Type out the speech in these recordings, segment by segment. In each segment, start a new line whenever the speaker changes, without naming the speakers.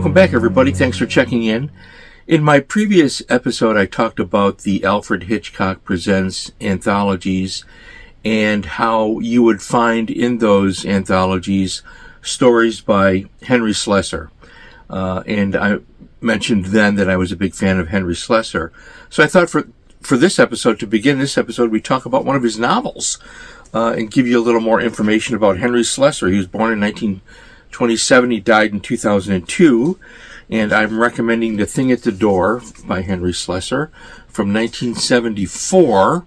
Welcome back, everybody. Thanks for checking in. In my previous episode, I talked about the Alfred Hitchcock Presents anthologies and how you would find in those anthologies stories by Henry Slesar. And I mentioned then that I was a big fan of Henry Slesar. So I thought for this episode, to begin this episode, we talk about one of his novels and give you a little more information about Henry Slesar. He was born in 1927. He died in 2002. And I'm recommending The Thing at the Door by Henry Slesar from 1974.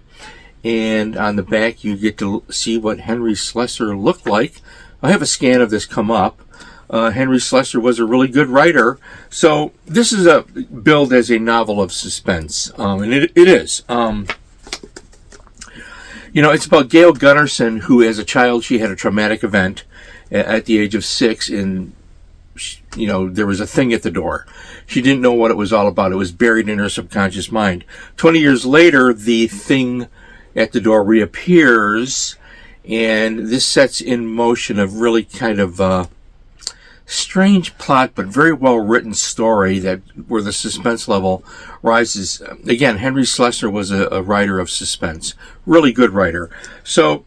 And on the back, you get to see what Henry Slesar looked like. I have a scan of this come up. Henry Slesar was a really good writer. So this is billed as a novel of suspense. And it is. It's about Gail Gunnarsson, who as a child, she had a traumatic event at the age of 6, and there was a thing at the door. She didn't know what it was all about. It was buried in her subconscious mind. 20 years later, the thing at the door reappears, and this sets in motion a really kind of strange plot, but very well written story where the suspense level rises. Again, Henry Slesar was a writer of suspense. Really good writer. So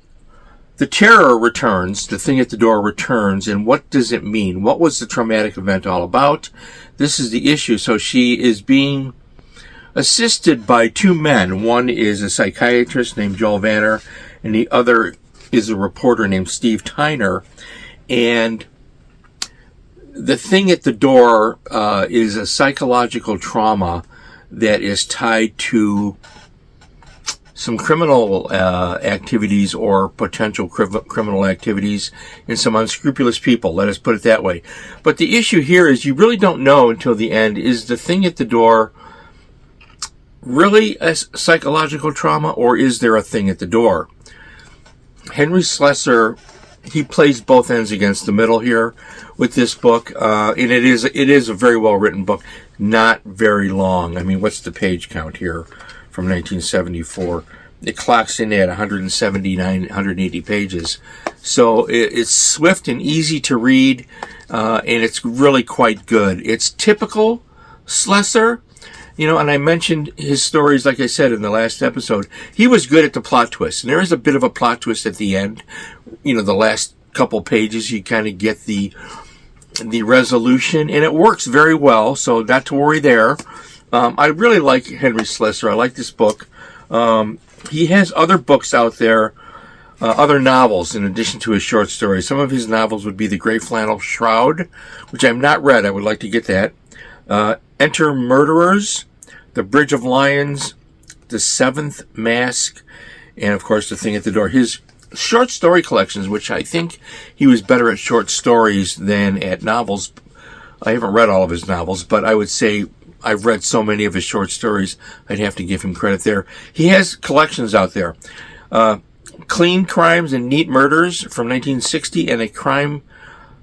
the terror returns, the thing at the door returns, and what does it mean? What was the traumatic event all about? This is the issue. So she is being assisted by two men. One is a psychiatrist named Joel Vanner, and the other is a reporter named Steve Tyner. And the thing at the door is a psychological trauma that is tied to some criminal activities or potential criminal activities in some unscrupulous people. Let us put it that way. But the issue here is you really don't know until the end, is the thing at the door really a psychological trauma, or is there a thing at the door? Henry Slesar, he plays both ends against the middle here with this book, and it is a very well written book, not very long. I mean, what's the page count here? From 1974. It clocks in at 179, 180 pages. So it's swift and easy to read, and it's really quite good. It's typical Slesar, and I mentioned his stories, like I said, in the last episode. He was good at the plot twist, and there is a bit of a plot twist at the end. The last couple pages, you kind of get the resolution, and it works very well, so not to worry there. I really like Henry Slesar. I like this book. He has other books out there, other novels in addition to his short stories. Some of his novels would be The Gray Flannel Shroud, which I've not read. I would like to get that. Enter Murderers, The Bridge of Lions, The Seventh Mask, and of course The Thing at the Door. His short story collections, which I think he was better at short stories than at novels. I haven't read all of his novels, but I would say I've read so many of his short stories, I'd have to give him credit there. He has collections out there. Clean Crimes and Neat Murders from 1960, and A Crime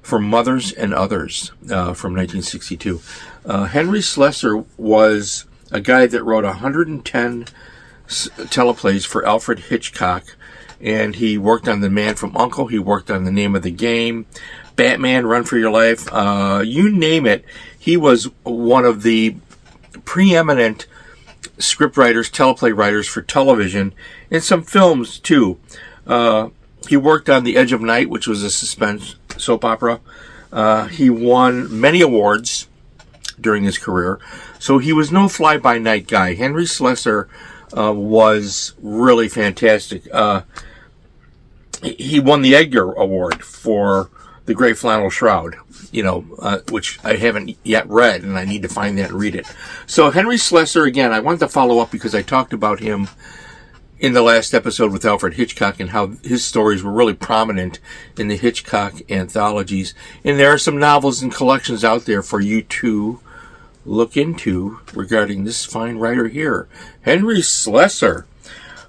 for Mothers and Others from 1962. Henry Slesar was a guy that wrote 110 teleplays for Alfred Hitchcock, and he worked on The Man from U.N.C.L.E., he worked on The Name of the Game, Batman, Run for Your Life, you name it. He was one of the preeminent scriptwriters, teleplay writers for television, and some films too. He worked on The Edge of Night, which was a suspense soap opera. He won many awards during his career, so he was no fly-by-night guy. Henry Slesar was really fantastic. He won the Edgar Award for The Gray Flannel Shroud, which I haven't yet read, and I need to find that and read it. So Henry Slesar, again, I wanted to follow up because I talked about him in the last episode with Alfred Hitchcock and how his stories were really prominent in the Hitchcock anthologies. And there are some novels and collections out there for you to look into regarding this fine writer here, Henry Slesar.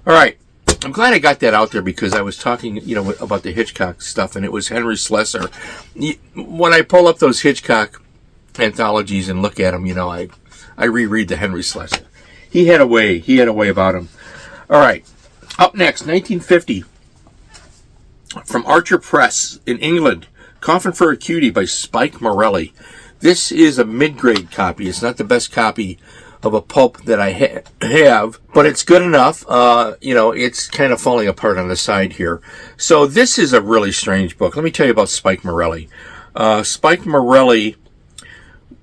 All right. I'm glad I got that out there because I was talking, about the Hitchcock stuff, and it was Henry Slesar. When I pull up those Hitchcock anthologies and look at them, I reread the Henry Slesar. He had a way about him. All right. Up next, 1950, from Archer Press in England, Coffin for a Cutie by Spike Morelli. This is a mid-grade copy. It's not the best copy of a pulp that I have, but it's good enough. It's kind of falling apart on the side here. So this is a really strange book. Let me tell you about Spike Morelli. Spike Morelli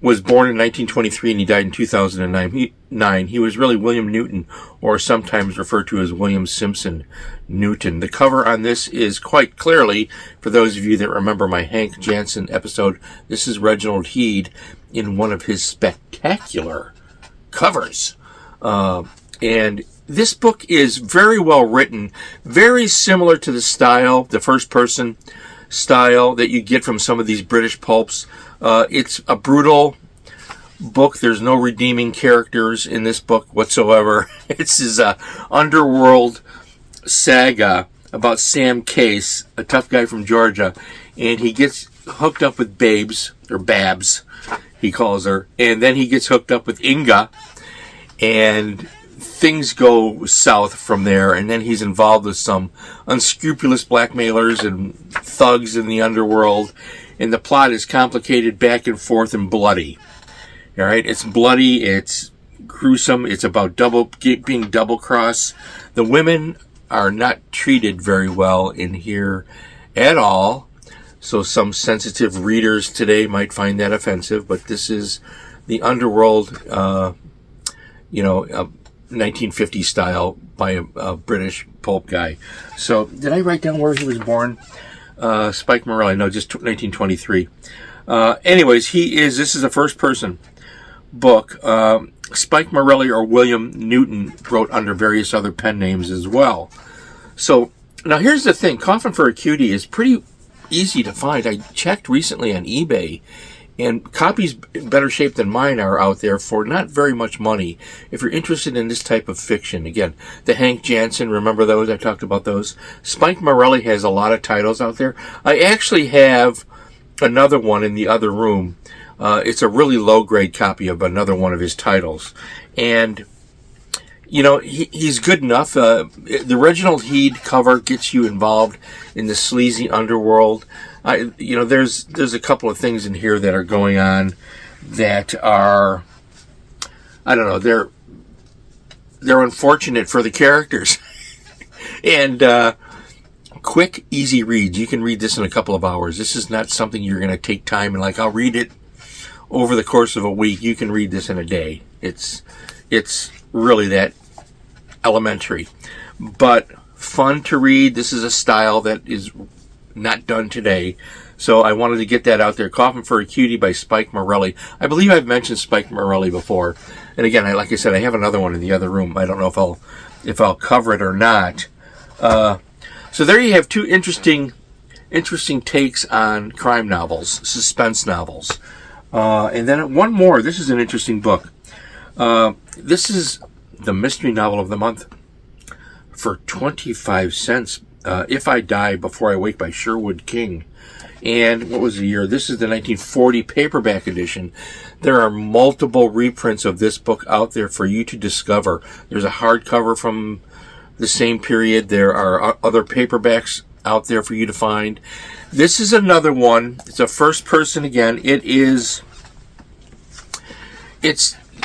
was born in 1923 and he died in 2009. He was really William Newton, or sometimes referred to as William Simpson Newton. The cover on this is quite clearly, for those of you that remember my Hank Jansen episode, this is Reginald Heed in one of his spectacular covers. And this book is very well written, very similar to the style, the first person style that you get from some of these British pulps. It's a brutal book. There's no redeeming characters in this book whatsoever. It's his underworld saga about Sam Case, a tough guy from Georgia, and he gets hooked up with Babes, or Babs, he calls her, and then he gets hooked up with Inga, and things go south from there, and then he's involved with some unscrupulous blackmailers and thugs in the underworld, and the plot is complicated, back and forth, and bloody. All right, it's bloody, it's gruesome, it's about being double-crossed. The women are not treated very well in here at all, so some sensitive readers today might find that offensive, but this is the underworld, 1950 style by a British pulp guy. So, did I write down where he was born? Spike Morelli, no, just 1923. Anyways, this is a first person book. Spike Morelli or William Newton wrote under various other pen names as well. So, now here's the thing. Coffin for a Cutie is pretty easy to find. I checked recently on eBay, and copies in better shape than mine are out there for not very much money. If you're interested in this type of fiction, again, the Hank Jansen, remember those? I talked about those. Spike Morelli has a lot of titles out there. I actually have another one in the other room. It's a really low-grade copy of another one of his titles. And, he's good enough. The Reginald Heed cover gets you involved in the sleazy underworld. There's a couple of things in here that are going on that are, I don't know, they're unfortunate for the characters. And quick, easy reads. You can read this in a couple of hours. This is not something you're going to take time and I'll read it over the course of a week. You can read this in a day. It's really that elementary, but fun to read. This is a style that is not done today, so I wanted to get that out there. Coffin for a Cutie by Spike Morelli. I believe I've mentioned Spike Morelli before, and again, like I said, I have another one in the other room. I don't know if I'll cover it or not. So there you have two interesting takes on crime novels, suspense novels. And then one more. This is an interesting book. This is the mystery novel of the month for 25 cents. If I Die Before I Wake by Sherwood King. And what was the year? This is the 1940 paperback edition. There are multiple reprints of this book out there for you to discover. There's a hardcover from the same period. There are other paperbacks out there for you to find. This is another one. It's a first person again. It's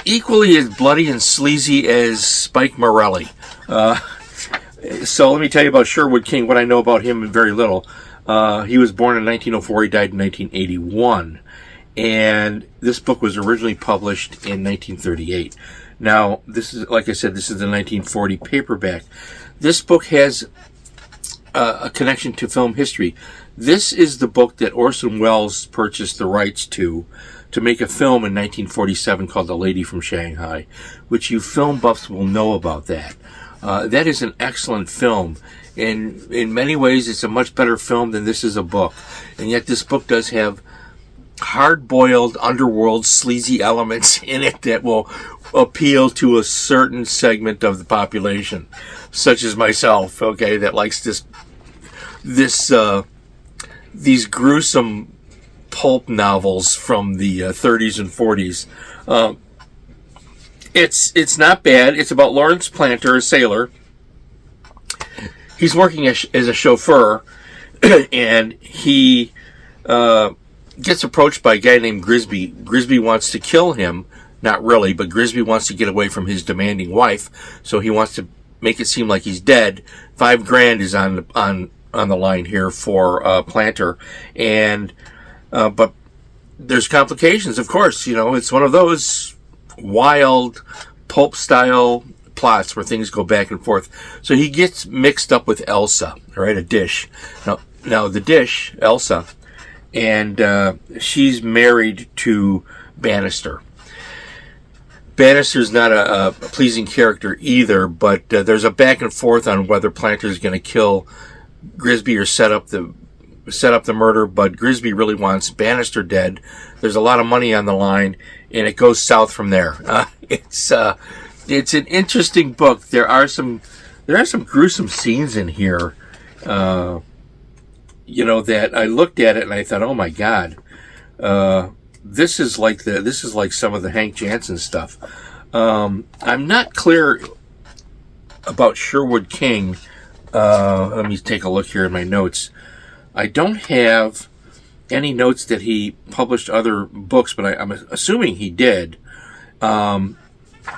equally as bloody and sleazy as Spike Morelli. So let me tell you about Sherwood King, what I know about him, very little. He was born in 1904, he died in 1981. And this book was originally published in 1938. Now, this is, like I said, this is the 1940 paperback. This book has a connection to film history. This is the book that Orson Welles purchased the rights to make a film in 1947 called The Lady from Shanghai, which you film buffs will know about that. That is an excellent film. In many ways, it's a much better film than this is a book. And yet this book does have hard-boiled, underworld, sleazy elements in it that will appeal to a certain segment of the population, such as myself, okay, that likes these gruesome pulp novels from the 30s and 40s. It's not bad. It's about Lawrence Planter, a sailor. He's working as a chauffeur, and he gets approached by a guy named Grisby. Grisby wants to kill him. Not really, but Grisby wants to get away from his demanding wife, so he wants to make it seem like he's dead. $5,000 is on the line here for Planter, and but there's complications, of course. You know, it's one of those wild pulp style plots where things go back and forth. So he gets mixed up with Elsa, right? A dish. Now the dish, Elsa, and she's married to Bannister. Bannister's not a pleasing character either, but there's a back and forth on whether Planter's going to kill Grisby or set up the murder, but Grisby really wants Bannister dead. There's a lot of money on the line, and it goes south from there. It's an interesting book. There are some gruesome scenes in here, that I looked at it and I thought, oh my God. This is like some of the Hank Jansen stuff. I'm not clear about Sherwood King. Let me take a look here in my notes. I don't have any notes that he published other books, but I'm assuming he did.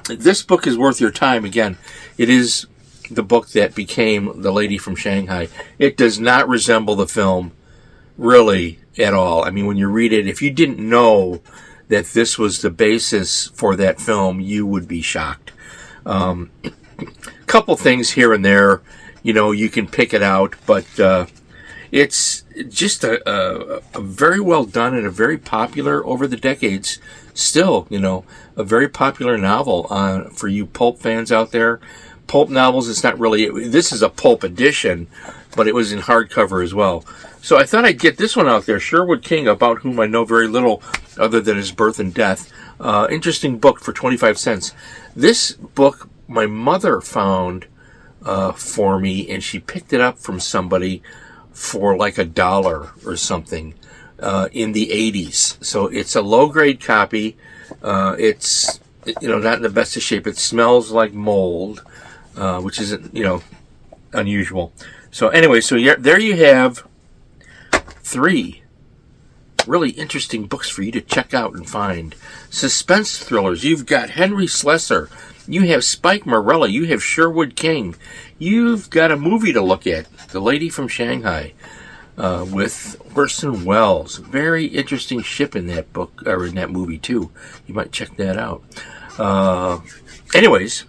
This book is worth your time. Again, it is the book that became The Lady from Shanghai. It does not resemble the film, really, at all. I mean, when you read it, if you didn't know that this was the basis for that film, you would be shocked. Couple things here and there, you can pick it out, but it's just a very well done and a very popular over the decades. Still, a very popular novel for you pulp fans out there. Pulp novels, it's not really, this is a pulp edition, but it was in hardcover as well. So I thought I'd get this one out there, Sherwood King, about whom I know very little other than his birth and death. Interesting book for 25 cents. This book my mother found for me, and she picked it up from somebody for like $1 or something in the 80s. So it's a low-grade copy. It's not in the best of shape. It smells like mold, which isn't unusual. So anyway, there you have 3 really interesting books for you to check out and find. Suspense thrillers. You've got Henry Slesar. You have Spike Morelli. You have Sherwood King. You've got a movie to look at, The Lady from Shanghai, with Orson Welles. Very interesting ship in that book, or in that movie too. You might check that out. Anyways,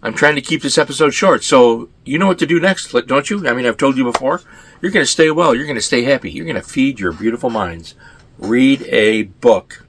I'm trying to keep this episode short, so you know what to do next, don't you? I mean, I've told you before. You're going to stay well. You're going to stay happy. You're going to feed your beautiful minds. Read a book.